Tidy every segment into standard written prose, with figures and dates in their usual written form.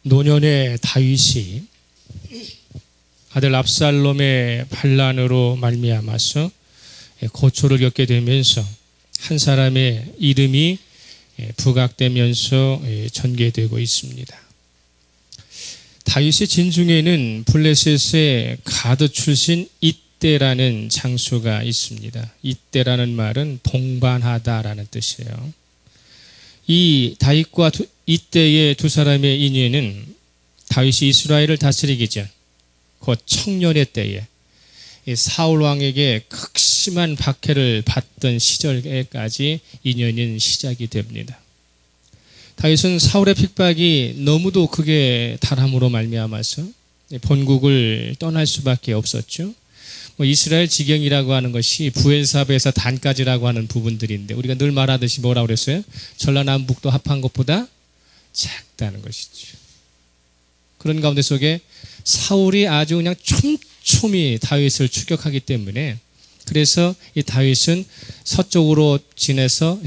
노년의 다윗이 아들 압살롬의 반란으로 말미암아서 고초를 겪게 되면서 한 사람의 이름이 부각되면서 전개되고 있습니다. 다윗의 진중에는 블레셋의 가드 출신 잇대라는 장수가 있습니다. 잇대라는 말은 동반하다라는 뜻이에요. 이 다윗과 잇대의 두 사람의 인연은 다윗이 이스라엘을 다스리기 전 그 청년의 때에 사울 왕에게 극심한 박해를 받던 시절에까지 인연은 시작이 됩니다. 다윗은 사울의 핍박이 너무도 크게 달함으로 말미암아서 본국을 떠날 수밖에 없었죠. 이스라엘 지경이라고 하는 것이 부엘사베에서 단까지라고 하는 부분들인데 우리가 늘 말하듯이 뭐라고 그랬어요? 전라남북도 합한 것보다 작다는 것이죠. 그런 가운데 속에 사울이 아주 그냥 촘촘히 다윗을 추격하기 때문에 그래서 이 다윗은 서쪽으로 지내서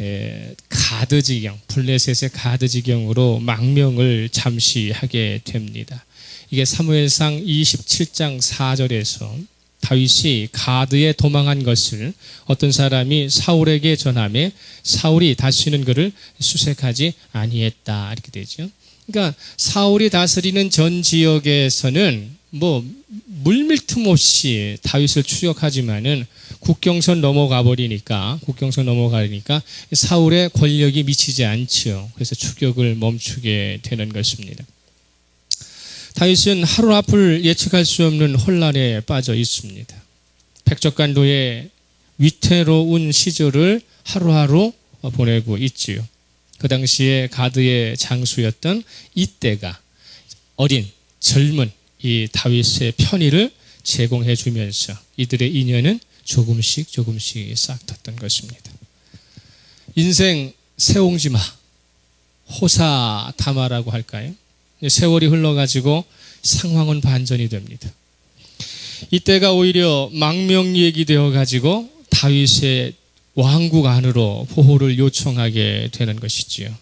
가드 지경, 블레셋의 가드 지경으로 망명을 잠시 하게 됩니다. 이게 사무엘상 27장 4절에서 다윗이 가드에 도망한 것을 어떤 사람이 사울에게 전하며 사울이 다시는 그를 수색하지 아니했다 이렇게 되죠. 그러니까 사울이 다스리는 전 지역에서는 물밀틈 없이 다윗을 추격하지만은 국경선 넘어가니까 사울의 권력이 미치지 않죠. 그래서 추격을 멈추게 되는 것입니다. 다윗은 하루 앞을 예측할 수 없는 혼란에 빠져 있습니다. 백적간도의 위태로운 시절을 하루하루 보내고 있지요. 그 당시에 가드의 장수였던 이때가 어린 젊은 이 다윗의 편의를 제공해 주면서 이들의 인연은 조금씩 쌓였던 것입니다. 인생 세옹지마, 호사다마라고 할까요? 세월이 흘러가지고 상황은 반전이 됩니다. 이때가 오히려 망명얘기 되어가지고 다윗의 왕국 안으로 보호를 요청하게 되는 것이지요.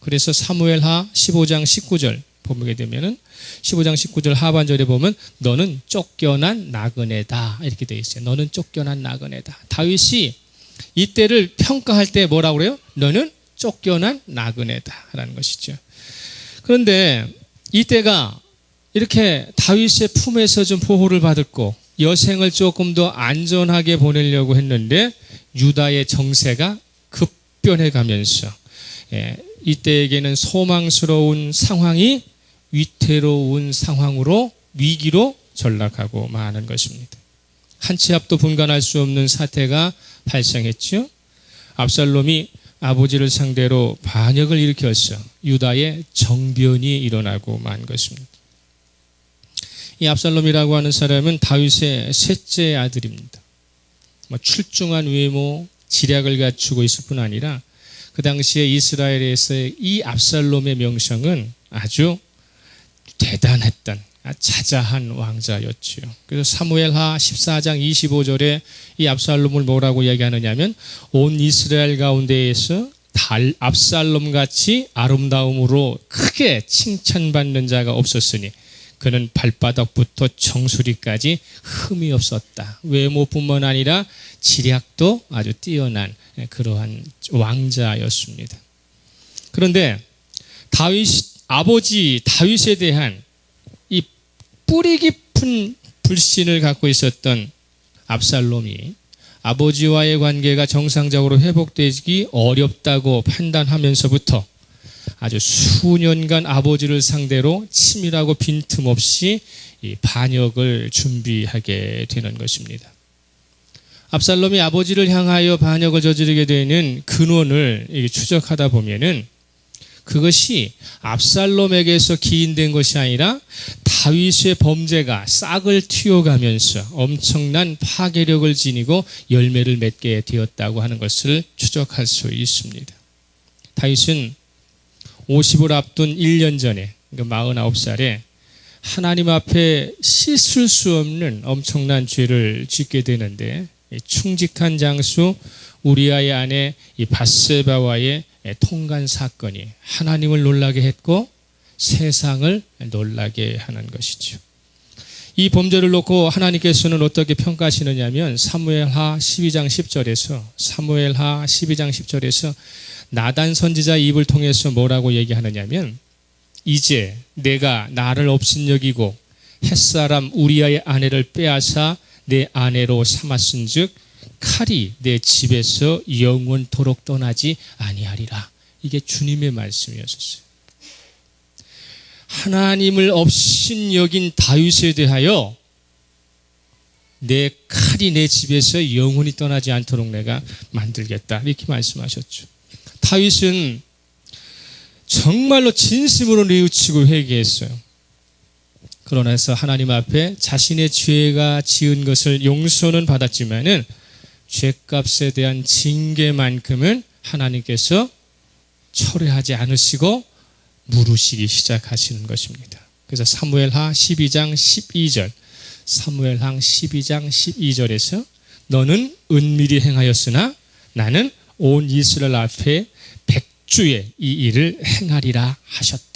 그래서 사무엘하 15장 19절 보게 되면은 15장 19절 하반절에 보면 너는 쫓겨난 나그네다 이렇게 되어 있어요. 너는 쫓겨난 나그네다. 다윗이 이때를 평가할 때 뭐라고 그래요? 너는 쫓겨난 나그네다라는 것이죠. 그런데 이때가 이렇게 다윗의 품에서 좀 보호를 받았고 여생을 조금 더 안전하게 보내려고 했는데 유다의 정세가 급변해 가면서 이때에게는 소망스러운 상황이 위태로운 상황으로 위기로 전락하고 마는 것입니다. 한 치 앞도 분간할 수 없는 사태가 발생했죠. 압살롬이 아버지를 상대로 반역을 일으켜서 유다의 정변이 일어나고 만 것입니다. 이 압살롬이라고 하는 사람은 다윗의 셋째 아들입니다. 출중한 외모, 지략을 갖추고 있을 뿐 아니라 그 당시에 이스라엘에서의 이 압살롬의 명성은 아주 대단했던 자자한 왕자였지요. 그래서 사무엘하 14장 25절에 이 압살롬을 뭐라고 얘기하느냐면 온 이스라엘 가운데에서 압살롬같이 아름다움으로 크게 칭찬받는 자가 없었으니 그는 발바닥부터 정수리까지 흠이 없었다. 외모뿐만 아니라 지략도 아주 뛰어난 그러한 왕자였습니다. 그런데 아버지 다윗에 대한 이 뿌리 깊은 불신을 갖고 있었던 압살롬이 아버지와의 관계가 정상적으로 회복되기 어렵다고 판단하면서부터 아주 수년간 아버지를 상대로 치밀하고 빈틈없이 이 반역을 준비하게 되는 것입니다. 압살롬이 아버지를 향하여 반역을 저지르게 되는 근원을 추적하다 보면은 그것이 압살롬에게서 기인된 것이 아니라 다윗의 범죄가 싹을 틔워가면서 엄청난 파괴력을 지니고 열매를 맺게 되었다고 하는 것을 추적할 수 있습니다. 다윗은 50을 앞둔 1년 전에, 그러니까 49살에 하나님 앞에 씻을 수 없는 엄청난 죄를 짓게 되는데 충직한 장수 우리아의 아내 이 밧세바와의 통간 사건이 하나님을 놀라게 했고 세상을 놀라게 하는 것이죠. 이 범죄를 놓고 하나님께서는 어떻게 평가하시느냐면 사무엘하 12장 10절에서 나단 선지자 입을 통해서 뭐라고 얘기하느냐면 이제 내가 나를 업신여기고 햇사람 우리아의 아내를 빼앗아 내 아내로 삼았은즉 칼이 내 집에서 영원토록 떠나지 아니하리라. 이게 주님의 말씀이었어요. 하나님을 업신여긴 다윗에 대하여 내 칼이 내 집에서 영원히 떠나지 않도록 내가 만들겠다. 이렇게 말씀하셨죠. 다윗은 정말로 진심으로 뉘우치고 회개했어요. 그러나서 하나님 앞에 자신의 죄가 지은 것을 용서는 받았지만은 죄값에 대한 징계만큼은 하나님께서 철회하지 않으시고 물으시기 시작하시는 것입니다. 그래서 사무엘하 12장 12절에서 너는 은밀히 행하였으나 나는 온 이스라엘 앞에 백주의 이 일을 행하리라 하셨다.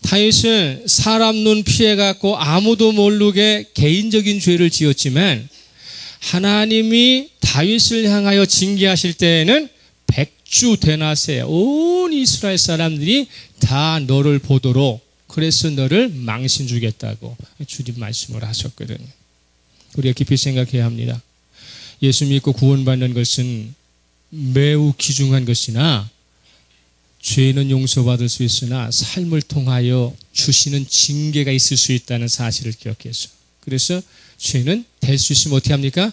다윗은 사람 눈 피해갖고 아무도 모르게 개인적인 죄를 지었지만 하나님이 다윗을 향하여 징계하실 때에는 백주 대낮에 온 이스라엘 사람들이 다 너를 보도록 그래서 너를 망신 주겠다고 주님 말씀을 하셨거든요. 우리가 깊이 생각해야 합니다. 예수 믿고 구원받는 것은 매우 귀중한 것이나 죄는 용서받을 수 있으나 삶을 통하여 주시는 징계가 있을 수 있다는 사실을 기억해서 그래서 죄는 될 수 있으면 어떻게 합니까?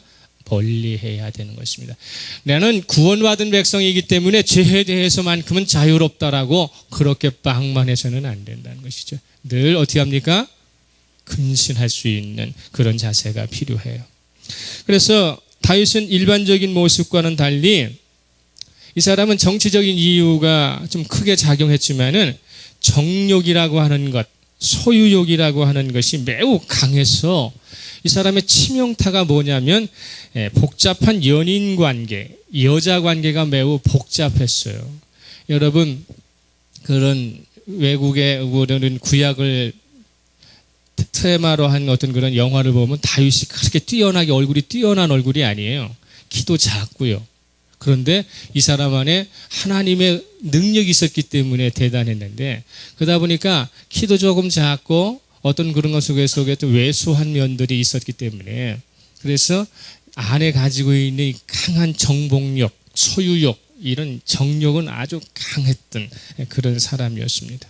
멀리해야 되는 것입니다. 나는 구원받은 백성이기 때문에 죄에 대해서만큼은 자유롭다라고 그렇게 빵만해서는 안 된다는 것이죠. 늘 어떻게 합니까? 근신할 수 있는 그런 자세가 필요해요. 그래서 다윗은 일반적인 모습과는 달리 이 사람은 정치적인 이유가 좀 크게 작용했지만은 정욕이라고 하는 것, 소유욕이라고 하는 것이 매우 강해서 이 사람의 치명타가 뭐냐면 복잡한 연인 관계, 여자 관계가 매우 복잡했어요. 여러분 그런 외국의 그런 구약을 테마로 한 어떤 그런 영화를 보면 다윗이 그렇게 뛰어나게 얼굴이 뛰어난 얼굴이 아니에요. 키도 작고요. 그런데 이 사람 안에 하나님의 능력이 있었기 때문에 대단했는데 그러다 보니까 키도 조금 작고 어떤 그런 것 속에 또 왜소한 면들이 있었기 때문에 그래서 안에 가지고 있는 이 강한 정복력, 소유욕 이런 정욕은 아주 강했던 그런 사람이었습니다.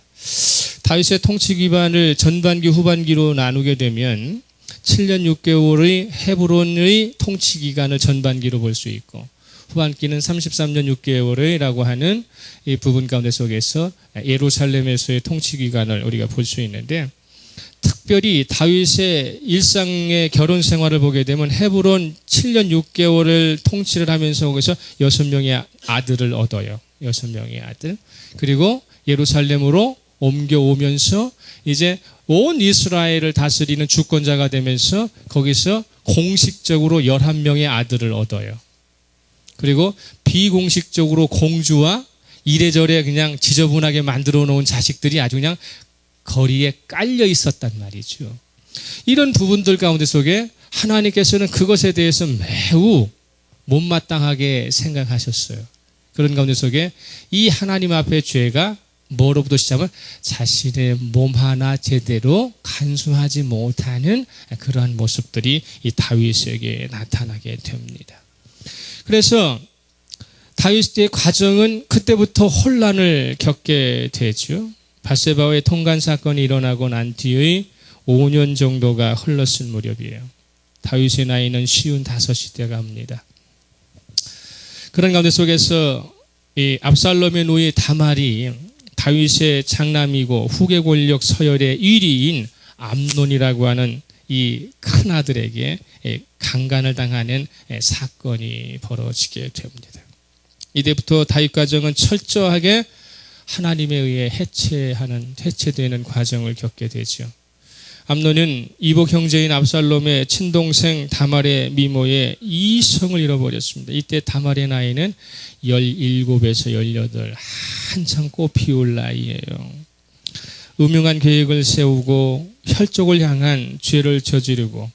다윗의 통치 기반을 전반기 후반기로 나누게 되면 7년 6개월의 헤브론의 통치 기간을 전반기로 볼 수 있고 후반기는 33년 6개월이라고 하는 이 부분 가운데 속에서 예루살렘에서의 통치 기간을 우리가 볼 수 있는데 특별히 다윗의 일상의 결혼 생활을 보게 되면 헤브론 7년 6개월을 통치를 하면서 거기서 6명의 아들을 얻어요. 6명의 아들. 그리고 예루살렘으로 옮겨오면서 이제 온 이스라엘을 다스리는 주권자가 되면서 거기서 공식적으로 11명의 아들을 얻어요. 그리고 비공식적으로 공주와 이래저래 그냥 지저분하게 만들어 놓은 자식들이 아주 그냥 거리에 깔려 있었단 말이죠. 이런 부분들 가운데 속에 하나님께서는 그것에 대해서 매우 못마땅하게 생각하셨어요. 그런 가운데 속에 이 하나님 앞의 죄가 뭐로부터 시작하면 자신의 몸 하나 제대로 간수하지 못하는 그러한 모습들이 이 다윗에게 나타나게 됩니다. 그래서 다윗의 과정은 그때부터 혼란을 겪게 되죠. 밧세바와의 통간 사건이 일어나고 난 뒤의 5년 정도가 흘렀을 무렵이에요. 다윗의 나이는 55이 돼갑니다. 그런 가운데 속에서 이 압살롬의 누이 다말이 다윗의 장남이고 후계 권력 서열의 1위인 암논이라고 하는 이 큰 아들에게 강간을 당하는 사건이 벌어지게 됩니다. 이때부터 다윗 가정은 철저하게 하나님에 의해 해체되는 과정을 겪게 되죠. 암논은 이복 형제인 압살롬의 친동생 다말의 미모에 이성을 잃어버렸습니다. 이때 다말의 나이는 17에서 18, 한참 꽃 피울 나이예요. 음흉한 계획을 세우고 혈족을 향한 죄를 저지르고,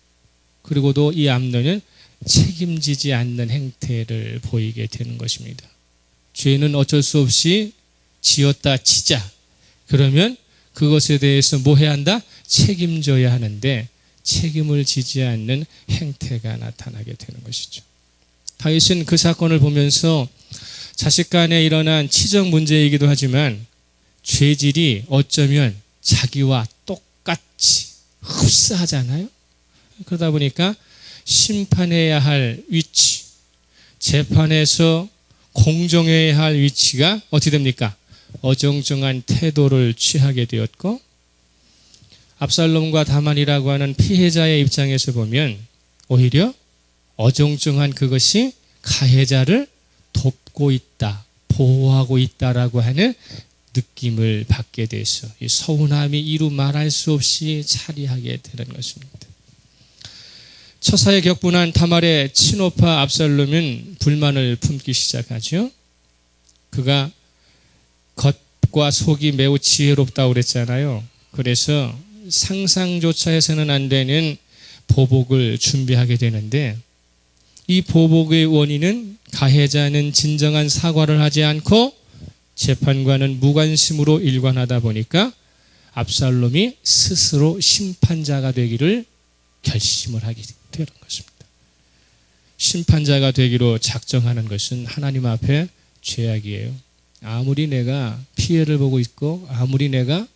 그리고도 이 암논은 책임지지 않는 행태를 보이게 되는 것입니다. 죄는 어쩔 수 없이 지었다 치자. 그러면 그것에 대해서 뭐 해야 한다? 책임져야 하는데 책임을 지지 않는 행태가 나타나게 되는 것이죠. 다윗은 그 사건을 보면서 자식 간에 일어난 치적 문제이기도 하지만 죄질이 어쩌면 자기와 똑같이 흡사하잖아요. 그러다 보니까 심판해야 할 위치, 재판에서 공정해야 할 위치가 어떻게 됩니까? 어정쩡한 태도를 취하게 되었고, 압살롬과 다말이라고 하는 피해자의 입장에서 보면 오히려 어정쩡한 그것이 가해자를 돕고 있다, 보호하고 있다라고 하는 느낌을 받게 돼서 이 서운함이 이루 말할 수 없이 차리하게 되는 것입니다. 처사에 격분한 다말의 친오빠 압살롬은 불만을 품기 시작하죠. 그가 겉과 속이 매우 지혜롭다고 그랬잖아요. 그래서 상상조차 해서는 안 되는 보복을 준비하게 되는데, 이 보복의 원인은 가해자는 진정한 사과를 하지 않고 재판관은 무관심으로 일관하다 보니까 압살롬이 스스로 심판자가 되기를 결심을 하게 되는 것입니다. 심판자가 되기로 작정하는 것은 하나님 앞에 죄악이에요. 아무리 내가 피해를 보고 있고 아무리 내가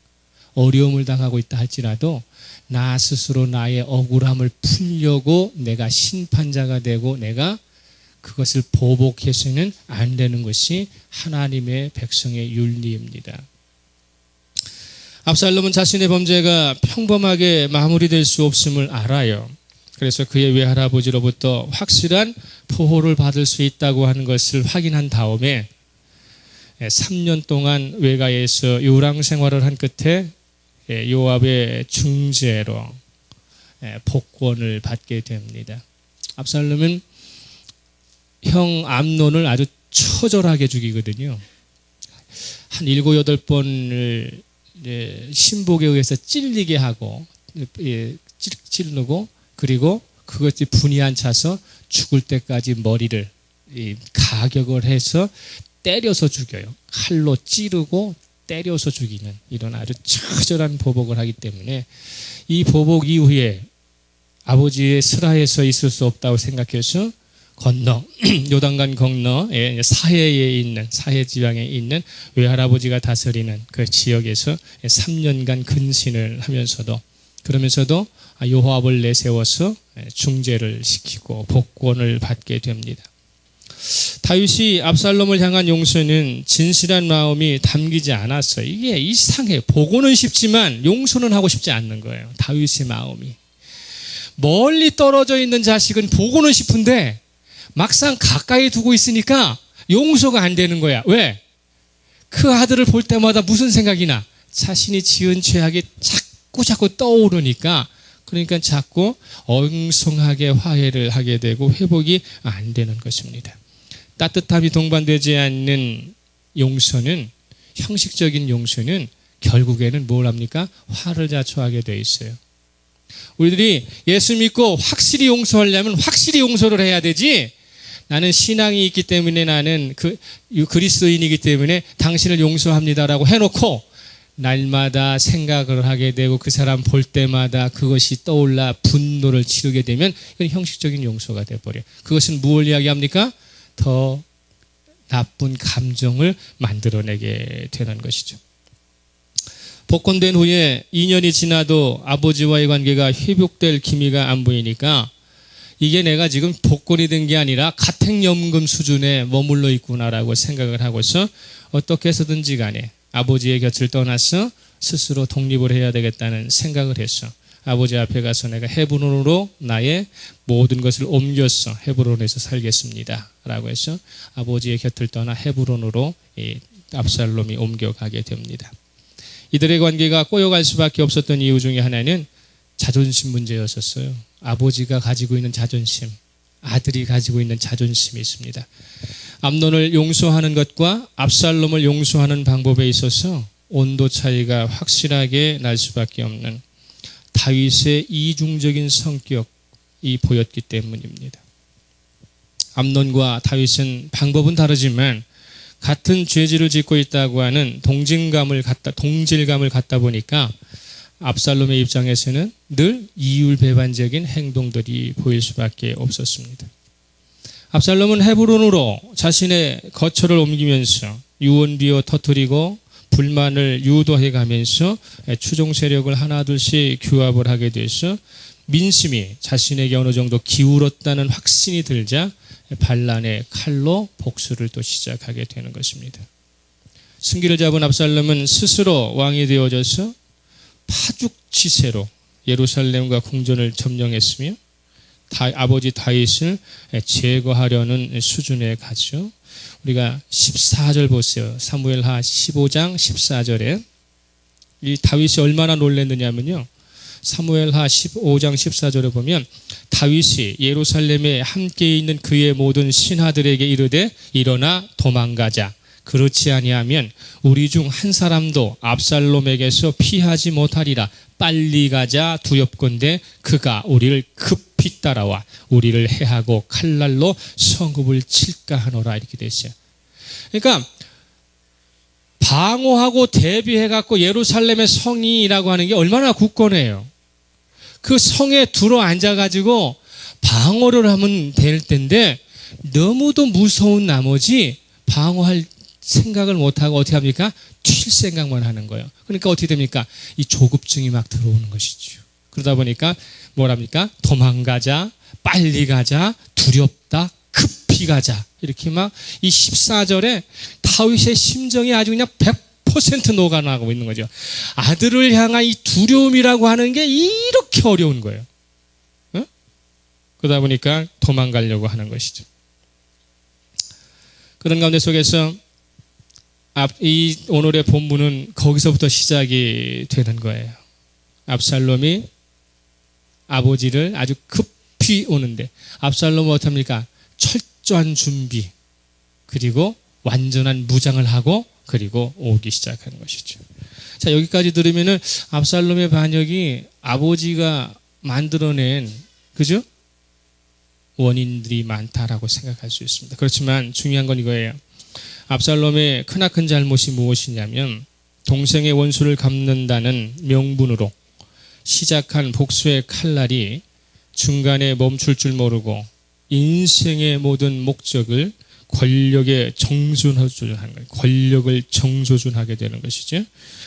어려움을 당하고 있다 할지라도 나 스스로 나의 억울함을 풀려고 내가 심판자가 되고 내가 그것을 보복해서는 안 되는 것이 하나님의 백성의 윤리입니다. 압살롬은 자신의 범죄가 평범하게 마무리될 수 없음을 알아요. 그래서 그의 외할아버지로부터 확실한 보호를 받을 수 있다고 하는 것을 확인한 다음에 3년 동안 외가에서 요랑 생활을 한 끝에 요압의 중재로 복권을 받게 됩니다. 압살롬은 형 암논을 아주 처절하게 죽이거든요. 한 7, 8번을 신복에 의해서 찔리게 하고 찌르고, 그리고 그것이 분이 안 차서 죽을 때까지 머리를 가격을 해서 때려서 죽여요. 칼로 찌르고 때려서 죽이는 이런 아주 처절한 보복을 하기 때문에 이 보복 이후에 아버지의 슬하에서 있을 수 없다고 생각해서 건너 요단강 건너 사해에 있는 사해 지방에 있는 외할아버지가 다스리는 그 지역에서 3년간 근신을 하면서도 그러면서도 요압을 내세워서 중재를 시키고 복권을 받게 됩니다. 다윗이 압살롬을 향한 용서는 진실한 마음이 담기지 않았어요. 이게 이상해요. 보고는 싶지만 용서는 하고 싶지 않는 거예요. 다윗의 마음이. 멀리 떨어져 있는 자식은 보고는 싶은데 막상 가까이 두고 있으니까 용서가 안 되는 거야. 왜? 그 아들을 볼 때마다 무슨 생각이 나? 자신이 지은 죄악이 자꾸 떠오르니까, 그러니까 자꾸 엉성하게 화해를 하게 되고 회복이 안 되는 것입니다. 따뜻함이 동반되지 않는 용서는, 형식적인 용서는 결국에는 뭘 합니까? 화를 자초하게 돼 있어요. 우리들이 예수 믿고 확실히 용서하려면 확실히 용서를 해야 되지, 나는 신앙이 있기 때문에 나는 그리스도인이기 때문에 당신을 용서합니다라고 해놓고 날마다 생각을 하게 되고 그 사람 볼 때마다 그것이 떠올라 분노를 치르게 되면 이건 형식적인 용서가 돼버려요. 그것은 무엇을 이야기합니까? 더 나쁜 감정을 만들어내게 되는 것이죠. 복권된 후에 2년이 지나도 아버지와의 관계가 회복될 기미가 안 보이니까 이게 내가 지금 복권이 된 게 아니라 가택연금 수준에 머물러 있구나라고 생각을 하고서 어떻게 해서든지 간에 아버지의 곁을 떠나서 스스로 독립을 해야 되겠다는 생각을 했어. 아버지 앞에 가서 내가 헤브론으로 나의 모든 것을 옮겼어. 헤브론에서 살겠습니다 라고 해서 아버지의 곁을 떠나 헤브론으로 압살롬이 옮겨가게 됩니다. 이들의 관계가 꼬여갈 수밖에 없었던 이유 중에 하나는 자존심 문제였었어요. 아버지가 가지고 있는 자존심, 아들이 가지고 있는 자존심이 있습니다. 암논을 용서하는 것과 압살롬을 용서하는 방법에 있어서 온도 차이가 확실하게 날 수밖에 없는 다윗의 이중적인 성격이 보였기 때문입니다. 암논과 다윗은 방법은 다르지만 같은 죄질을 짓고 있다고 하는 동질감을 갖다 보니까 압살롬의 입장에서는 늘 이율배반적인 행동들이 보일 수밖에 없었습니다. 압살롬은 헤브론으로 자신의 거처를 옮기면서 유언비어 터뜨리고 불만을 유도해 가면서 추종 세력을 하나둘씩 규합을 하게 돼서 민심이 자신에게 어느 정도 기울었다는 확신이 들자 반란의 칼로 복수를 또 시작하게 되는 것입니다. 승기를 잡은 압살롬은 스스로 왕이 되어져서 파죽지세로 예루살렘과 궁전을 점령했으며 아버지 다윗을 제거하려는 수준에 가죠. 우리가 14절 보세요. 사무엘하 15장 14절에 이 다윗이 얼마나 놀랐느냐면요. 사무엘하 15장 14절에 보면 다윗이 예루살렘에 함께 있는 그의 모든 신하들에게 이르되 일어나 도망가자. 그렇지 아니하면 우리 중 한 사람도 압살롬에게서 피하지 못하리라. 빨리 가자 두렵건대 그가 우리를 급히 따라와 우리를 해하고 칼날로 성읍을 칠까 하노라. 이렇게 됐어요. 그러니까 방어하고 대비해갖고 예루살렘의 성이라고 하는 게 얼마나 굳건해요. 그 성에 들어앉아가지고 방어를 하면 될 텐데 너무도 무서운 나머지 방어할 생각을 못하고 어떻게 합니까? 튈 생각만 하는 거예요. 그러니까 어떻게 됩니까? 이 조급증이 막 들어오는 것이죠. 그러다 보니까 뭐랍니까? 도망가자, 빨리 가자, 두렵다, 급히 가자. 이렇게 막 이 14절에 다윗의 심정이 아주 그냥 100% 녹아나고 있는 거죠. 아들을 향한 이 두려움이라고 하는 게 이렇게 어려운 거예요. 어? 그러다 보니까 도망가려고 하는 것이죠. 그런 가운데 속에서 이 오늘의 본문은 거기서부터 시작이 되는 거예요. 압살롬이 아버지를 아주 급히 오는데 압살롬은 어떻습니까? 철저한 준비 그리고 완전한 무장을 하고 그리고 오기 시작하는 것이죠. 자, 여기까지 들으면은 압살롬의 반역이 아버지가 만들어낸 그죠? 원인들이 많다라고 생각할 수 있습니다. 그렇지만 중요한 건 이거예요. 압살롬의 크나큰 잘못이 무엇이냐면 동생의 원수를 갚는다는 명분으로 시작한 복수의 칼날이 중간에 멈출 줄 모르고 인생의 모든 목적을 권력에 정조준하는 거예요. 권력을 정조준하게 되는 것이죠.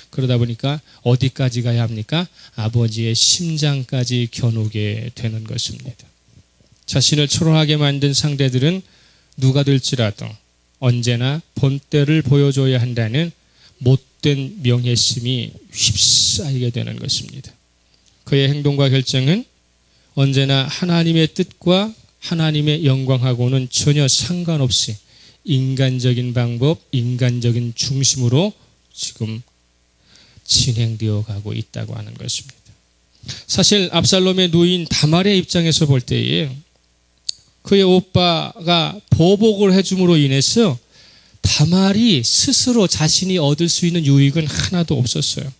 그러다 보니까 어디까지 가야 합니까? 아버지의 심장까지 겨누게 되는 것입니다. 자신을 초라하게 만든 상대들은 누가 될지라도 언제나 본때를 보여줘야 한다는 못된 명예심이 휩싸이게 되는 것입니다. 그의 행동과 결정은 언제나 하나님의 뜻과 하나님의 영광하고는 전혀 상관없이 인간적인 방법, 인간적인 중심으로 지금 진행되어 가고 있다고 하는 것입니다. 사실 압살롬의 누인 다말의 입장에서 볼 때에 그의 오빠가 보복을 해줌으로 인해서 다말이 스스로 자신이 얻을 수 있는 유익은 하나도 없었어요.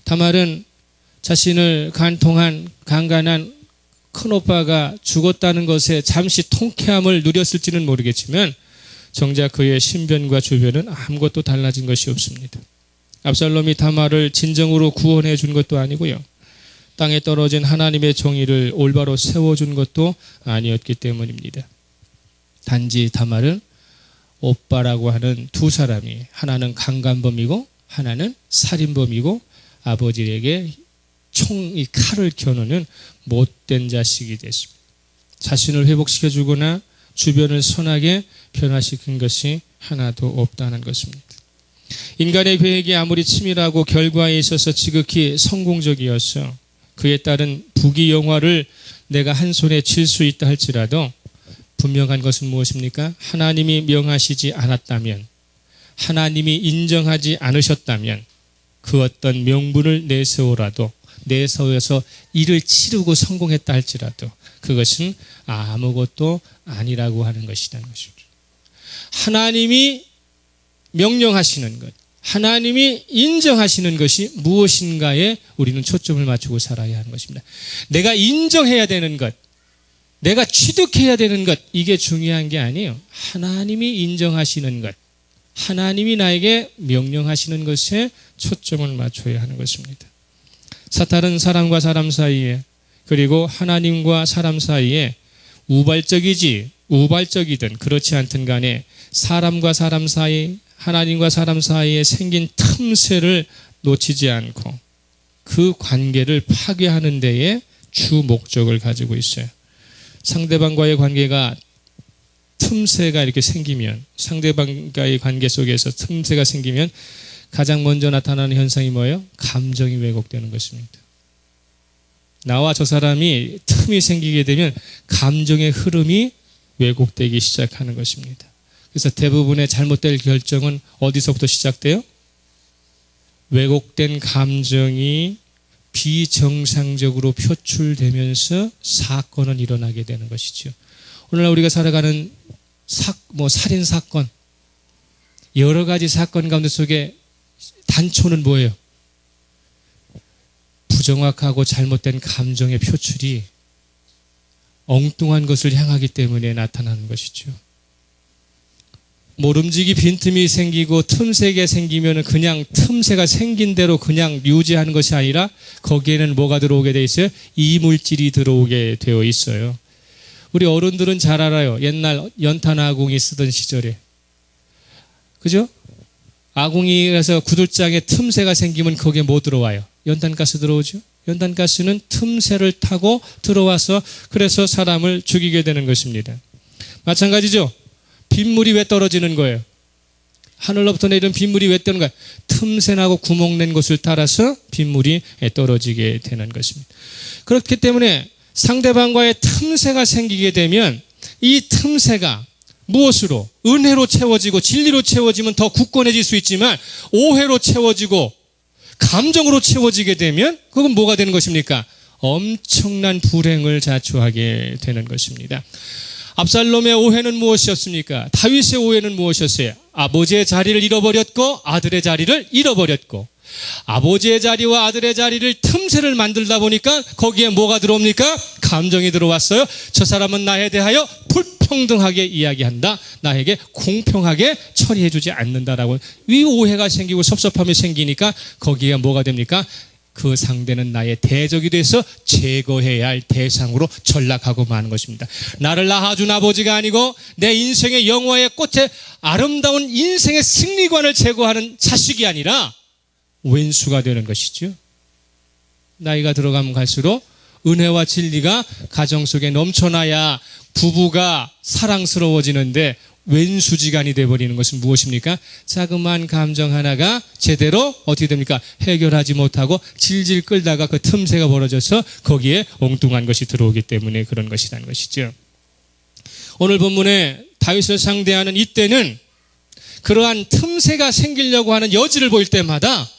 다말은 자신을 간통한 강간한 큰오빠가 죽었다는 것에 잠시 통쾌함을 누렸을지는 모르겠지만 정작 그의 신변과 주변은 아무것도 달라진 것이 없습니다. 압살롬이 다말을 진정으로 구원해 준 것도 아니고요. 땅에 떨어진 하나님의 정의를 올바로 세워준 것도 아니었기 때문입니다. 단지 다말은 오빠라고 하는 두 사람이 하나는 강간범이고 하나는 살인범이고 아버지에게 이 칼을 겨누는 못된 자식이 됐습니다. 자신을 회복시켜주거나 주변을 선하게 변화시킨 것이 하나도 없다는 것입니다. 인간의 계획이 아무리 치밀하고 결과에 있어서 지극히 성공적이어서 그에 따른 부귀영화를 내가 한 손에 쥘 수 있다 할지라도 분명한 것은 무엇입니까? 하나님이 명하시지 않았다면, 하나님이 인정하지 않으셨다면 그 어떤 명분을 내세우라도 내세워서 일을 치르고 성공했다 할지라도 그것은 아무것도 아니라고 하는 것이라는 것이죠. 하나님이 명령하시는 것, 하나님이 인정하시는 것이 무엇인가에 우리는 초점을 맞추고 살아야 하는 것입니다. 내가 인정해야 되는 것, 내가 취득해야 되는 것, 이게 중요한 게 아니에요. 하나님이 인정하시는 것, 하나님이 나에게 명령하시는 것에 초점을 맞춰야 하는 것입니다. 사탄은 사람과 사람 사이에, 그리고 하나님과 사람 사이에 우발적이든 그렇지 않든 간에 사람과 사람 사이, 하나님과 사람 사이에 생긴 틈새를 놓치지 않고 그 관계를 파괴하는 데에 주 목적을 가지고 있어요. 상대방과의 관계가 틈새가 이렇게 생기면, 상대방과의 관계 속에서 틈새가 생기면 가장 먼저 나타나는 현상이 뭐예요? 감정이 왜곡되는 것입니다. 나와 저 사람이 틈이 생기게 되면 감정의 흐름이 왜곡되기 시작하는 것입니다. 그래서 대부분의 잘못된 결정은 어디서부터 시작돼요? 왜곡된 감정이 비정상적으로 표출되면서 사건은 일어나게 되는 것이죠. 오늘날 우리가 살아가는 살인 사건, 여러 가지 사건 가운데 속에 단초는 뭐예요? 부정확하고 잘못된 감정의 표출이 엉뚱한 것을 향하기 때문에 나타나는 것이죠. 모름지기 빈틈이 생기고 틈새가 생기면 그냥 틈새가 생긴 대로 그냥 유지하는 것이 아니라 거기에는 뭐가 들어오게 돼 있어요? 이물질이 들어오게 되어 있어요. 우리 어른들은 잘 알아요. 옛날 연탄 아궁이 쓰던 시절에. 그죠? 아궁이에서 구들장에 틈새가 생기면 거기에 뭐 들어와요? 연탄가스 들어오죠? 연탄가스는 틈새를 타고 들어와서 그래서 사람을 죽이게 되는 것입니다. 마찬가지죠? 빗물이 왜 떨어지는 거예요? 하늘로부터 내리는 빗물이 왜 떠는 거예요? 틈새나고 구멍 낸 곳을 따라서 빗물이 떨어지게 되는 것입니다. 그렇기 때문에 상대방과의 틈새가 생기게 되면 이 틈새가 무엇으로? 은혜로 채워지고 진리로 채워지면 더 굳건해질 수 있지만 오해로 채워지고 감정으로 채워지게 되면 그건 뭐가 되는 것입니까? 엄청난 불행을 자초하게 되는 것입니다. 압살롬의 오해는 무엇이었습니까? 다윗의 오해는 무엇이었어요? 아버지의 자리를 잃어버렸고 아들의 자리를 잃어버렸고, 아버지의 자리와 아들의 자리를 틈새를 만들다 보니까 거기에 뭐가 들어옵니까? 감정이 들어왔어요. 저 사람은 나에 대하여 불평등하게 이야기한다, 나에게 공평하게 처리해주지 않는다라고 이 오해가 생기고 섭섭함이 생기니까 거기에 뭐가 됩니까? 그 상대는 나의 대적이 돼서 제거해야 할 대상으로 전락하고 마는 것입니다. 나를 낳아준 아버지가 아니고 내 인생의 영화의 꽃에 아름다운 인생의 승리관을 제거하는 자식이 아니라 왼수가 되는 것이죠. 나이가 들어가면 갈수록 은혜와 진리가 가정 속에 넘쳐나야 부부가 사랑스러워지는데 왼수지간이 되어버리는 것은 무엇입니까? 자그마한 감정 하나가 제대로 어떻게 됩니까? 해결하지 못하고 질질 끌다가 그 틈새가 벌어져서 거기에 엉뚱한 것이 들어오기 때문에 그런 것이라는 것이죠. 오늘 본문에 다윗을 상대하는 이때는 그러한 틈새가 생기려고 하는 여지를 보일 때마다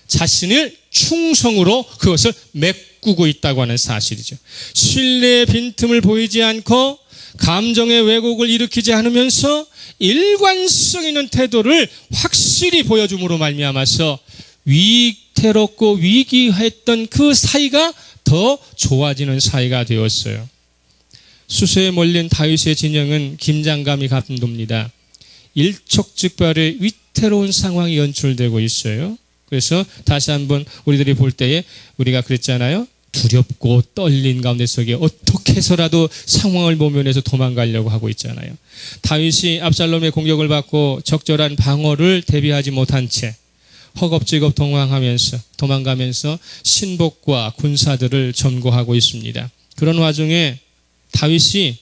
자신을 충성으로 그것을 메꾸고 있다고 하는 사실이죠. 신뢰의 빈틈을 보이지 않고 감정의 왜곡을 일으키지 않으면서 일관성 있는 태도를 확실히 보여줌으로 말미암아서 위태롭고 위기했던 그 사이가 더 좋아지는 사이가 되었어요. 수세에 몰린 다윗의 진영은 긴장감이 감돕니다. 일촉즉발의 위태로운 상황이 연출되고 있어요. 그래서 다시 한번 우리들이 볼 때에 우리가 그랬잖아요. 두렵고 떨린 가운데 속에 어떻게 해서라도 상황을 모면해서 도망가려고 하고 있잖아요. 다윗이 압살롬의 공격을 받고 적절한 방어를 대비하지 못한 채 허겁지겁 도망가면서 신복과 군사들을 점거하고 있습니다. 그런 와중에 다윗이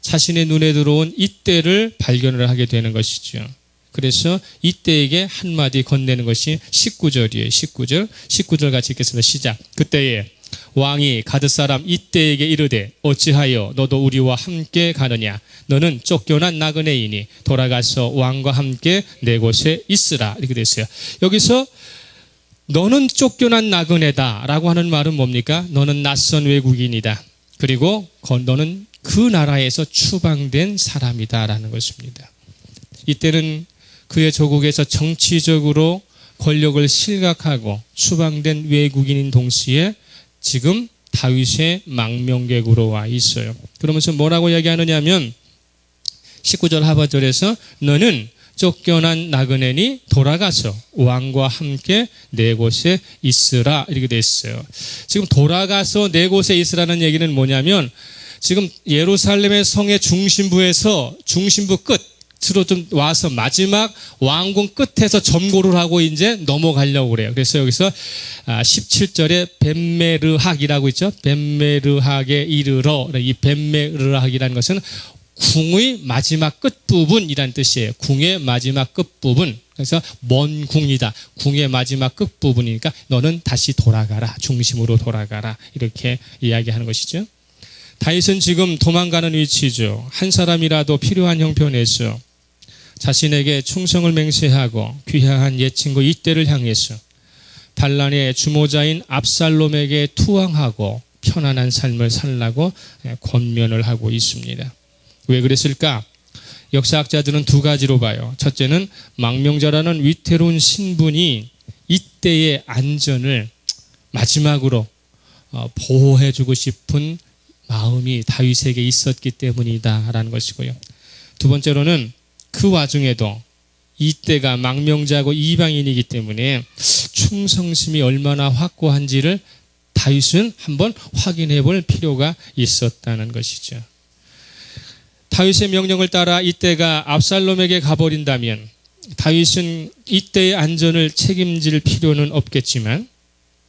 자신의 눈에 들어온 이때를 발견을 하게 되는 것이죠. 그래서 이때에게 한마디 건네는 것이 19절이에요. 19절 같이 읽겠습니다. 시작. 그때에 왕이 가드 사람 이때에게 이르되 어찌하여 너도 우리와 함께 가느냐? 너는 쫓겨난 나그네이니 돌아가서 왕과 함께 내 곳에 있으라. 이렇게 됐어요. 여기서 너는 쫓겨난 나그네다 라고 하는 말은 뭡니까? 너는 낯선 외국인이다. 그리고 너는 그 나라에서 추방된 사람이다 라는 것입니다. 이때는 그의 조국에서 정치적으로 권력을 실각하고 추방된 외국인인 동시에 지금 다윗의 망명객으로 와 있어요. 그러면서 뭐라고 얘기하느냐 하면 19절 하반절에서 너는 쫓겨난 나그네니 돌아가서 왕과 함께 네 곳에 있으라 이렇게 돼 있어요. 지금 돌아가서 네 곳에 있으라는 얘기는 뭐냐면 지금 예루살렘의 성의 중심부에서 중심부 끝으로 좀 와서 마지막 왕궁 끝에서 점고를 하고 이제 넘어가려고 그래요. 그래서 여기서 17절에 벤메르학이라고 있죠. 벤메르학에 이르러, 이 벤메르학이라는 것은 궁의 마지막 끝부분이란 뜻이에요. 궁의 마지막 끝부분. 그래서 먼 궁이다. 궁의 마지막 끝부분이니까 너는 다시 돌아가라. 중심으로 돌아가라. 이렇게 이야기하는 것이죠. 다윗은 지금 도망가는 위치죠. 한 사람이라도 필요한 형편에서 자신에게 충성을 맹세하고 귀화한 옛 친구 이때를 향해서 반란의 주모자인 압살롬에게 투항하고 편안한 삶을 살라고 권면을 하고 있습니다. 왜 그랬을까? 역사학자들은 두 가지로 봐요. 첫째는 망명자라는 위태로운 신분이 이때의 안전을 마지막으로 보호해주고 싶은 마음이 다윗에게 있었기 때문이다라는 것이고요. 두 번째로는 그 와중에도 이때가 망명자고 이방인이기 때문에 충성심이 얼마나 확고한지를 다윗은 한번 확인해 볼 필요가 있었다는 것이죠. 다윗의 명령을 따라 이때가 압살롬에게 가버린다면 다윗은 이때의 안전을 책임질 필요는 없겠지만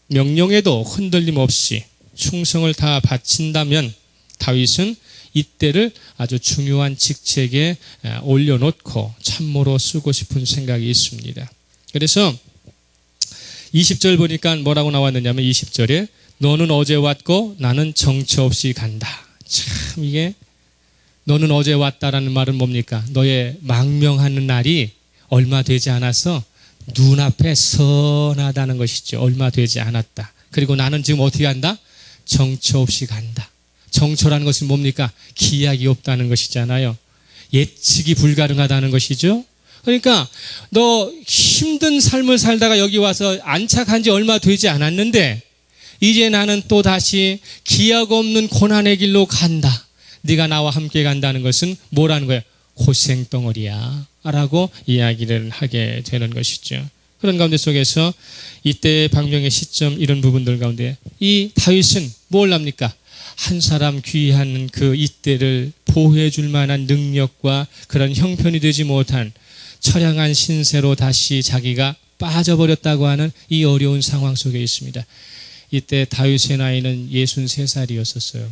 명령에도 흔들림 없이 충성을 다 바친다면 다윗은 이때를 아주 중요한 직책에 올려놓고 참모로 쓰고 싶은 생각이 있습니다. 그래서 20절 보니까 뭐라고 나왔느냐면 20절에 너는 어제 왔고 나는 정처 없이 간다. 참 이게 너는 어제 왔다라는 말은 뭡니까? 너의 망명하는 날이 얼마 되지 않아서 눈앞에 선하다는 것이죠. 얼마 되지 않았다. 그리고 나는 지금 어떻게 한다? 정처 없이 간다. 정처라는 것은 뭡니까? 기약이 없다는 것이잖아요. 예측이 불가능하다는 것이죠. 그러니까 너 힘든 삶을 살다가 여기 와서 안착한 지 얼마 되지 않았는데 이제 나는 또 다시 기약 없는 고난의 길로 간다. 네가 나와 함께 간다는 것은 뭐라는 거예요? 고생덩어리야 라고 이야기를 하게 되는 것이죠. 그런 가운데 속에서 이때의 방명의 시점 이런 부분들 가운데 이 다윗은 뭘 합니까? 한 사람 귀한 그 이때를 보호해 줄 만한 능력과 그런 형편이 되지 못한 처량한 신세로 다시 자기가 빠져버렸다고 하는 이 어려운 상황 속에 있습니다. 이때 다윗의 나이는 63살이었었어요.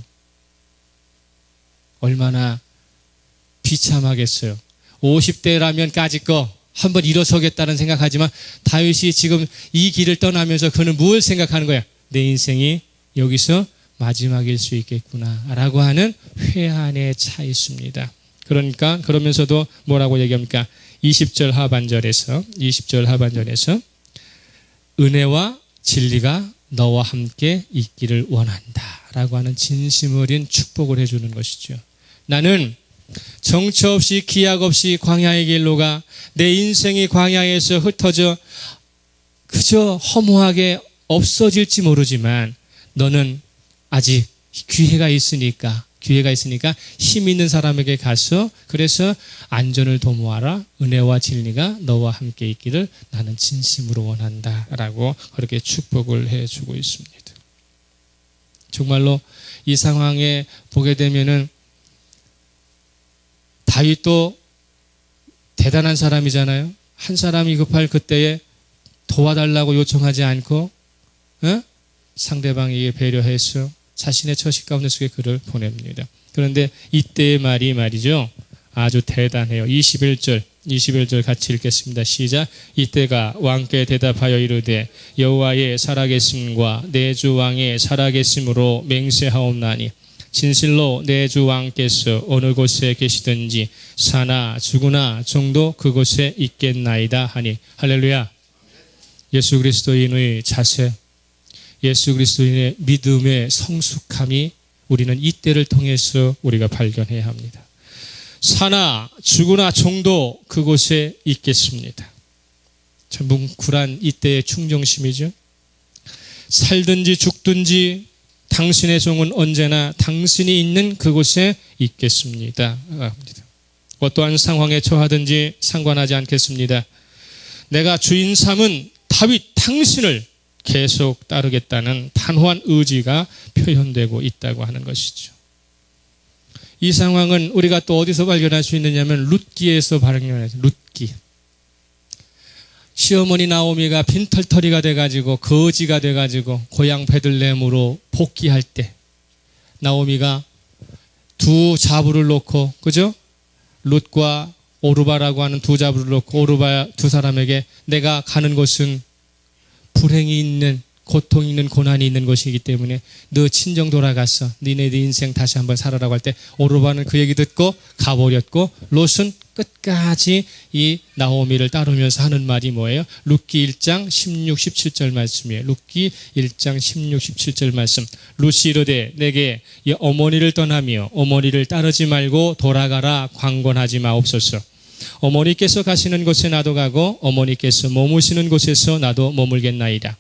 얼마나 비참하겠어요. 50대라면 까짓 거 한번 일어서겠다는 생각하지만 다윗이 지금 이 길을 떠나면서 그는 뭘 생각하는 거야? 내 인생이 여기서 마지막일 수 있겠구나 라고 하는 회한에 차 있습니다. 그러니까 그러면서도 뭐라고 얘기합니까? 20절 하반절에서 은혜와 진리가 너와 함께 있기를 원한다 라고 하는 진심 어린 축복을 해주는 것이죠. 나는 정처 없이 기약 없이 광야의 길로 가 내 인생이 광야에서 흩어져 그저 허무하게 없어질지 모르지만 너는 아직 기회가 있으니까 힘 있는 사람에게 가서 그래서 안전을 도모하라. 은혜와 진리가 너와 함께 있기를 나는 진심으로 원한다 라고 그렇게 축복을 해주고 있습니다. 정말로 이 상황에 보게 되면은 다윗도 대단한 사람이잖아요. 한 사람이 급할 그때에 도와달라고 요청하지 않고 상대방에게 배려해서 자신의 처식 가운데 속에 그를 보냅니다. 그런데 이때의 말이 말이죠. 아주 대단해요. 21절 같이 읽겠습니다. 시작. 이때가 왕께 대답하여 이르되 여호와의 살아계심과 내 주 왕의 살아계심으로 맹세하옵나니 진실로 내 주 왕께서 어느 곳에 계시든지 사나 죽으나 정도 그곳에 있겠나이다 하니. 할렐루야. 예수 그리스도인의 자세, 예수 그리스도인의 믿음의 성숙함이 우리는 이때를 통해서 우리가 발견해야 합니다. 사나 죽으나 종도 그곳에 있겠습니다. 참 뭉클한 이때의 충정심이죠. 살든지 죽든지 당신의 종은 언제나 당신이 있는 그곳에 있겠습니다. 어떠한 상황에 처하든지 상관하지 않겠습니다. 내가 주인 삼은 다윗 당신을 계속 따르겠다는 단호한 의지가 표현되고 있다고 하는 것이죠. 이 상황은 우리가 또 어디서 발견할 수 있느냐면 룻기에서 발견해서 룻기. 시어머니 나오미가 빈털터리가 돼가지고 거지가 돼가지고 고향 베들레헴으로 복귀할 때 나오미가 두 자부를 놓고, 그죠? 룻과 오르바라고 하는 두 자부를 놓고 오르바 두 사람에게 내가 가는 곳은 불행이 있는, 고통이 있는, 고난이 있는 곳이기 때문에 너 친정 돌아가서 니네 인생 다시 한번 살아라고 할 때 오르바는 그 얘기 듣고 가버렸고 롯은 끝까지 이 나오미를 따르면서 하는 말이 뭐예요? 룻기 1장 16, 17절 말씀이에요. 룻기 1장 16, 17절 말씀. 룻이 이르되 내게 이 어머니를 떠나며 어머니를 따르지 말고 돌아가라 강권하지 마옵소서. 어머니께서 가시는 곳에 나도 가고 어머니께서 머무시는 곳에서 나도 머물겠나이다.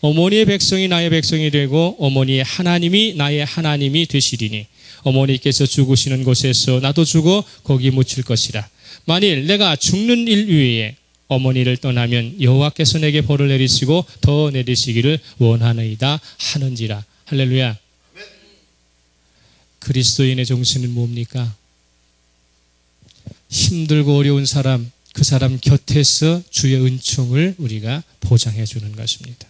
어머니의 백성이 나의 백성이 되고 어머니의 하나님이 나의 하나님이 되시리니 어머니께서 죽으시는 곳에서 나도 죽어 거기 묻힐 것이라. 만일 내가 죽는 일 위에 어머니를 떠나면 여호와께서 내게 벌을 내리시고 더 내리시기를 원하나이다 하는지라. 할렐루야. 그리스도인의 정신은 뭡니까? 힘들고 어려운 사람, 그 사람 곁에서 주의 은총을 우리가 보장해 주는 것입니다.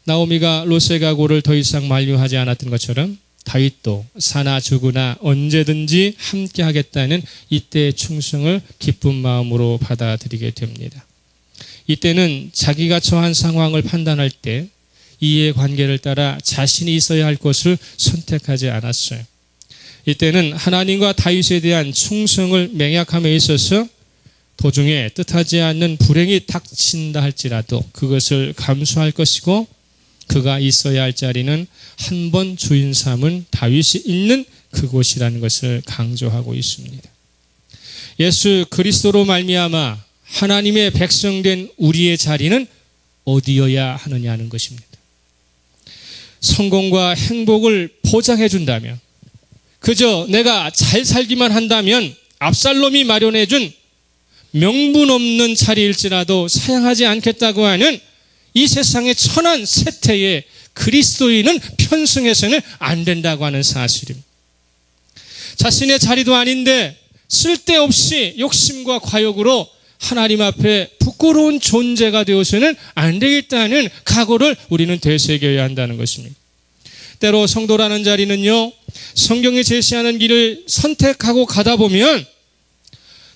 나오미가 롯의 각오를 더 이상 만류하지 않았던 것처럼 다윗도 사나 죽으나 언제든지 함께 하겠다는 이때의 충성을 기쁜 마음으로 받아들이게 됩니다. 이때는 자기가 처한 상황을 판단할 때 이해관계를 따라 자신이 있어야 할 것을 선택하지 않았어요. 이때는 하나님과 다윗에 대한 충성을 맹약함에 있어서 도중에 뜻하지 않는 불행이 닥친다 할지라도 그것을 감수할 것이고 그가 있어야 할 자리는 한 번 주인 삼은 다윗이 있는 그곳이라는 것을 강조하고 있습니다. 예수 그리스도로 말미암아 하나님의 백성된 우리의 자리는 어디여야 하느냐는 것입니다. 성공과 행복을 보장해 준다면, 그저 내가 잘 살기만 한다면 압살롬이 마련해 준 명분 없는 자리일지라도 사양하지 않겠다고 하는 이 세상의 천한 세태에 그리스도인은 편승해서는 안 된다고 하는 사실입니다. 자신의 자리도 아닌데 쓸데없이 욕심과 과욕으로 하나님 앞에 부끄러운 존재가 되어서는 안 되겠다는 각오를 우리는 되새겨야 한다는 것입니다. 때로 성도라는 자리는요, 성경이 제시하는 길을 선택하고 가다 보면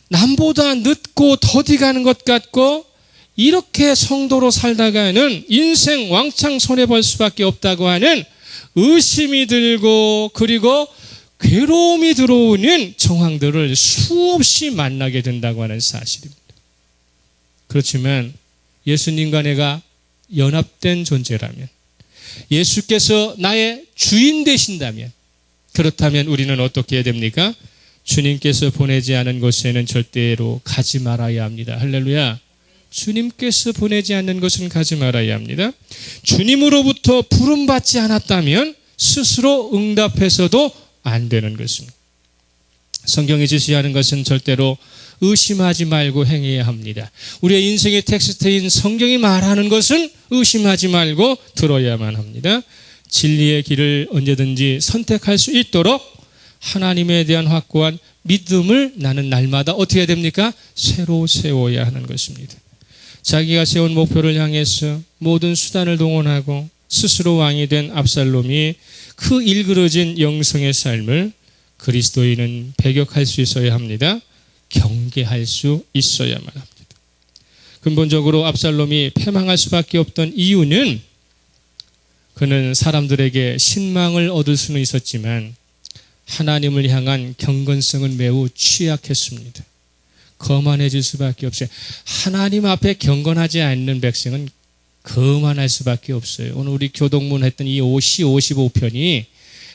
남보다 늦고 더디 가는 것 같고 이렇게 성도로 살다가는 인생 왕창 손해볼 수밖에 없다고 하는 의심이 들고 그리고 괴로움이 들어오는 정황들을 수없이 만나게 된다고 하는 사실입니다. 그렇지만 예수님과 내가 연합된 존재라면, 예수께서 나의 주인 되신다면, 그렇다면 우리는 어떻게 해야 됩니까? 주님께서 보내지 않은 곳에는 절대로 가지 말아야 합니다. 할렐루야. 주님께서 보내지 않는 것은 가지 말아야 합니다. 주님으로부터 부름받지 않았다면 스스로 응답해서도 안 되는 것입니다. 성경이 지시하는 것은 절대로 의심하지 말고 행해야 합니다. 우리의 인생의 텍스트인 성경이 말하는 것은 의심하지 말고 들어야만 합니다. 진리의 길을 언제든지 선택할 수 있도록 하나님에 대한 확고한 믿음을 나는 날마다 어떻게 해야 됩니까? 새로 세워야 하는 것입니다. 자기가 세운 목표를 향해서 모든 수단을 동원하고 스스로 왕이 된 압살롬이 그 일그러진 영성의 삶을 그리스도인은 배격할 수 있어야 합니다. 경계할 수 있어야만 합니다. 근본적으로 압살롬이 패망할 수밖에 없던 이유는 그는 사람들에게 신망을 얻을 수는 있었지만 하나님을 향한 경건성은 매우 취약했습니다. 거만해질 수밖에 없어요. 하나님 앞에 경건하지 않는 백성은 거만할 수밖에 없어요. 오늘 우리 교동문 했던 이 시 55편이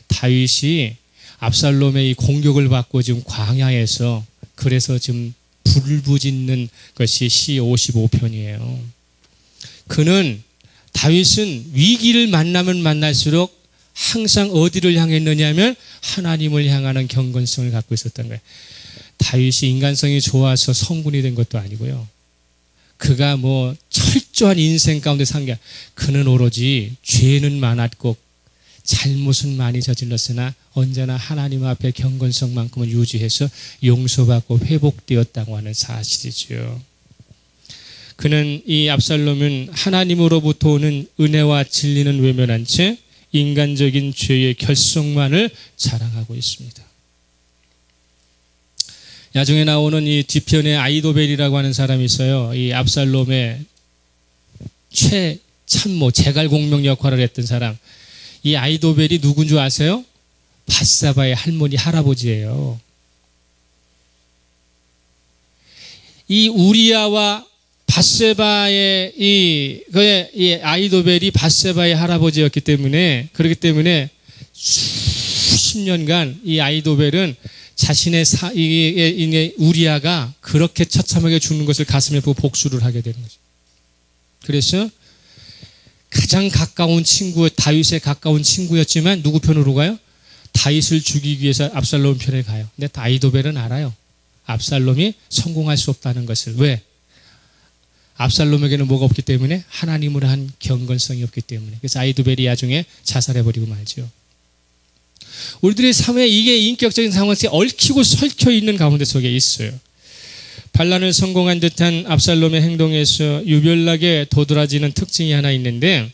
다윗이 압살롬의 이 공격을 받고 지금 광야에서 그래서 지금 불부짖는 것이 시 55편이에요. 그는 다윗은 위기를 만나면 만날수록 항상 어디를 향했느냐면 하나님을 향하는 경건성을 갖고 있었던 거예요. 다윗이 인간성이 좋아서 성군이 된 것도 아니고요. 그가 뭐 철저한 인생 가운데 산 게 그는 오로지 죄는 많았고 잘못은 많이 저질렀으나 언제나 하나님 앞에 경건성만큼은 유지해서 용서받고 회복되었다고 하는 사실이죠. 그는 이 압살롬은 하나님으로부터 오는 은혜와 진리는 외면한 채 인간적인 죄의 결속만을 자랑하고 있습니다. 나중에 나오는 이 뒤편에 아이도벨이라고 하는 사람이 있어요. 이 압살롬의 최참모 제갈공명 역할을 했던 사람. 이 아이도벨이 누군 줄 아세요? 밧사바의 할머니 할아버지예요. 이 우리아와 밧세바의 이 아이도벨이 밧세바의 할아버지였기 때문에 그렇기 때문에 수십 년간 이 아이도벨은 자신의 우리아가 그렇게 처참하게 죽는 것을 가슴에 보고 복수를 하게 되는 거죠. 그래서 가장 가까운 친구, 다윗의 가까운 친구였지만 누구 편으로 가요? 다윗을 죽이기 위해서 압살롬 편에 가요. 근데 아이도벨은 알아요. 압살롬이 성공할 수 없다는 것을. 왜? 압살롬에게는 뭐가 없기 때문에? 하나님으로 한 경건성이 없기 때문에. 그래서 아이도벨이 나중에 자살해버리고 말죠. 우리들의 삶에 이게 인격적인 상황에 얽히고 설켜 있는 가운데 속에 있어요. 반란을 성공한 듯한 압살롬의 행동에서 유별나게 도드라지는 특징이 하나 있는데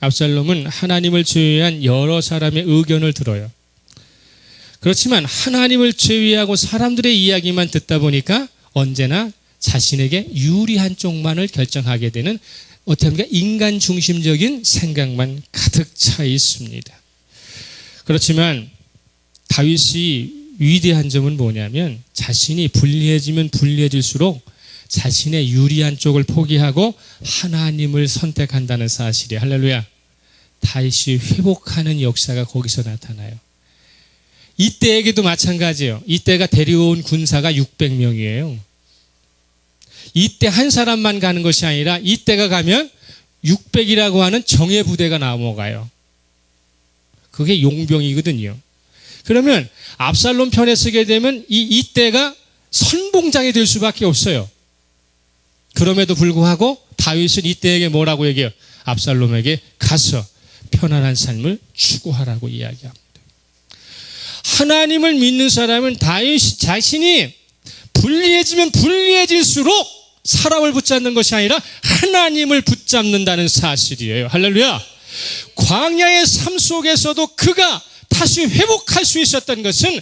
압살롬은 하나님을 제외한 여러 사람의 의견을 들어요. 그렇지만 하나님을 제외하고 사람들의 이야기만 듣다 보니까 언제나 자신에게 유리한 쪽만을 결정하게 되는 어떻게 합니까? 인간 중심적인 생각만 가득 차 있습니다. 그렇지만 다윗이 위대한 점은 뭐냐면 자신이 불리해지면 불리해질수록 자신의 유리한 쪽을 포기하고 하나님을 선택한다는 사실이에요. 할렐루야. 다윗이 회복하는 역사가 거기서 나타나요. 이때에게도 마찬가지예요. 이때가 데려온 군사가 600명이에요. 이때 한 사람만 가는 것이 아니라 이때가 가면 600이라고 하는 정예 부대가 넘어가요. 그게 용병이거든요. 그러면 압살롬 편에 서게 되면 이때가 선봉장이 될 수밖에 없어요. 그럼에도 불구하고 다윗은 이때에게 뭐라고 얘기해요? 압살롬에게 가서 편안한 삶을 추구하라고 이야기합니다. 하나님을 믿는 사람은 다윗 자신이 불리해지면 불리해질수록 사람을 붙잡는 것이 아니라 하나님을 붙잡는다는 사실이에요. 할렐루야. 광야의 삶 속에서도 그가 다시 회복할 수 있었던 것은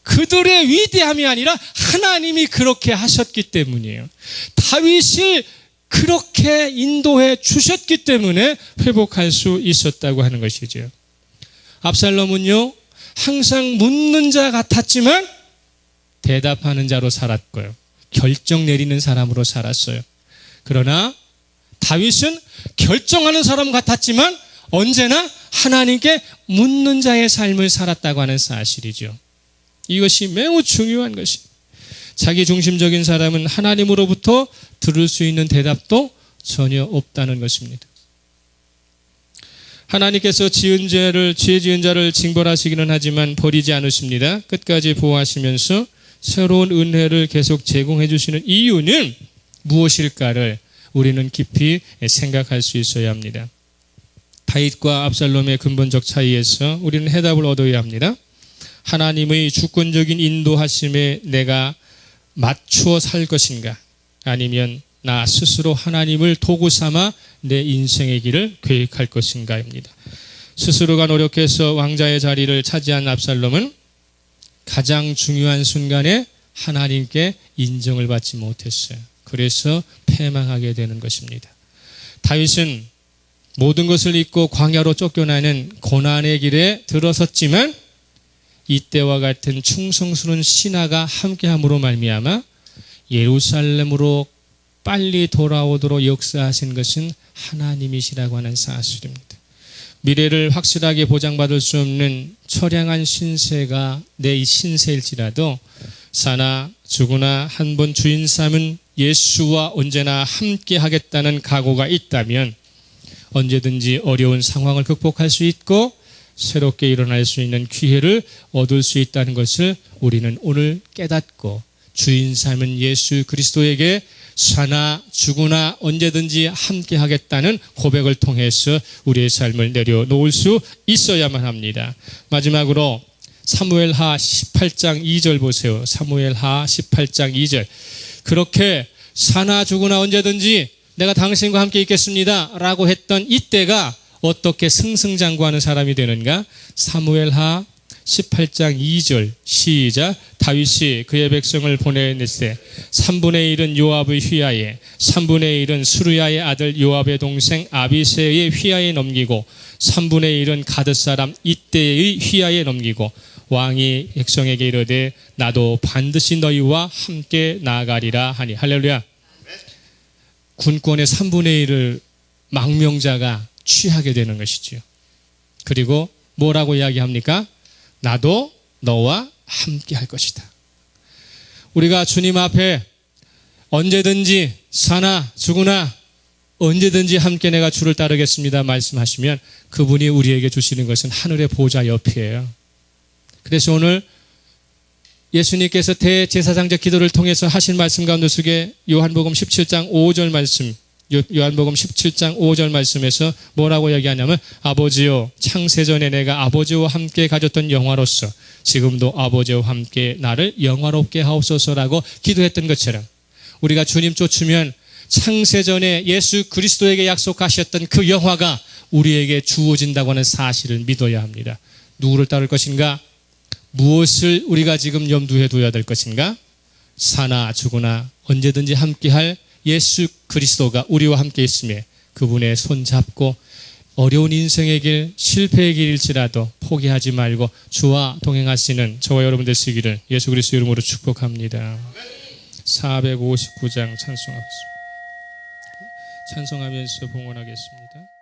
그들의 위대함이 아니라 하나님이 그렇게 하셨기 때문이에요. 다윗을 그렇게 인도해 주셨기 때문에 회복할 수 있었다고 하는 것이죠. 압살롬은요, 항상 묻는 자 같았지만 대답하는 자로 살았고요. 결정 내리는 사람으로 살았어요. 그러나 다윗은 결정하는 사람 같았지만 언제나 하나님께 묻는 자의 삶을 살았다고 하는 사실이죠. 이것이 매우 중요한 것입니다. 자기 중심적인 사람은 하나님으로부터 들을 수 있는 대답도 전혀 없다는 것입니다. 하나님께서 죄 지은 자를 징벌하시기는 하지만 버리지 않으십니다. 끝까지 보호하시면서 새로운 은혜를 계속 제공해 주시는 이유는 무엇일까를 우리는 깊이 생각할 수 있어야 합니다. 다윗과 압살롬의 근본적 차이에서 우리는 해답을 얻어야 합니다. 하나님의 주권적인 인도하심에 내가 맞추어 살 것인가? 아니면 나 스스로 하나님을 도구 삼아 내 인생의 길을 계획할 것인가입니다. 스스로가 노력해서 왕자의 자리를 차지한 압살롬은 가장 중요한 순간에 하나님께 인정을 받지 못했어요. 그래서 패망하게 되는 것입니다. 다윗은 모든 것을 잊고 광야로 쫓겨나는 고난의 길에 들어섰지만 이때와 같은 충성스러운 신하가 함께함으로 말미암아 예루살렘으로 빨리 돌아오도록 역사하신 것은 하나님이시라고 하는 사실입니다. 미래를 확실하게 보장받을 수 없는 처량한 신세가 내 신세일지라도 사나 죽으나 한 번 주인 삼은 예수와 언제나 함께 하겠다는 각오가 있다면 언제든지 어려운 상황을 극복할 수 있고 새롭게 일어날 수 있는 기회를 얻을 수 있다는 것을 우리는 오늘 깨닫고 주인 삼은 예수 그리스도에게 사나 죽으나 언제든지 함께 하겠다는 고백을 통해서 우리의 삶을 내려놓을 수 있어야만 합니다. 마지막으로 사무엘하 18장 2절 보세요. 사무엘하 18장 2절. 그렇게 사나 죽으나 언제든지 내가 당신과 함께 있겠습니다 라고 했던 이때가 어떻게 승승장구하는 사람이 되는가? 사무엘하 18장 2절 시작. 다윗이 그의 백성을 보내냈을 때 3분의 1은 요압의 휘하에 3분의 1은 수르야의 아들 요압의 동생 아비새의 휘하에 넘기고 3분의 1은 가드 사람 이때의 휘하에 넘기고 왕이 백성에게 이르되 나도 반드시 너희와 함께 나아가리라 하니. 할렐루야. 군권의 3분의 1을 망명자가 취하게 되는 것이지요. 그리고 뭐라고 이야기합니까? 나도 너와 함께 할 것이다. 우리가 주님 앞에 언제든지 사나 죽으나 언제든지 함께 내가 주를 따르겠습니다 말씀하시면 그분이 우리에게 주시는 것은 하늘의 보좌 옆이에요. 그래서 오늘 예수님께서 대제사장적 기도를 통해서 하신 말씀 가운데 속에 요한복음 17장 5절 말씀, 요한복음 17장 5절 말씀에서 뭐라고 얘기하냐면 아버지요 창세전에 내가 아버지와 함께 가졌던 영화로서 지금도 아버지와 함께 나를 영화롭게 하옵소서라고 기도했던 것처럼 우리가 주님 쫓으면 창세전에 예수 그리스도에게 약속하셨던 그 영화가 우리에게 주어진다고 하는 사실을 믿어야 합니다. 누구를 따를 것인가? 무엇을 우리가 지금 염두에 둬야 될 것인가? 사나 죽으나 언제든지 함께할 예수 그리스도가 우리와 함께 있음에 그분의 손 잡고 어려운 인생의 길, 실패의 길일지라도 포기하지 말고 주와 동행하시는 저와 여러분 되시기를 예수 그리스도 이름으로 축복합니다. 459장 찬송하겠습니다. 찬송하면서 봉헌하겠습니다.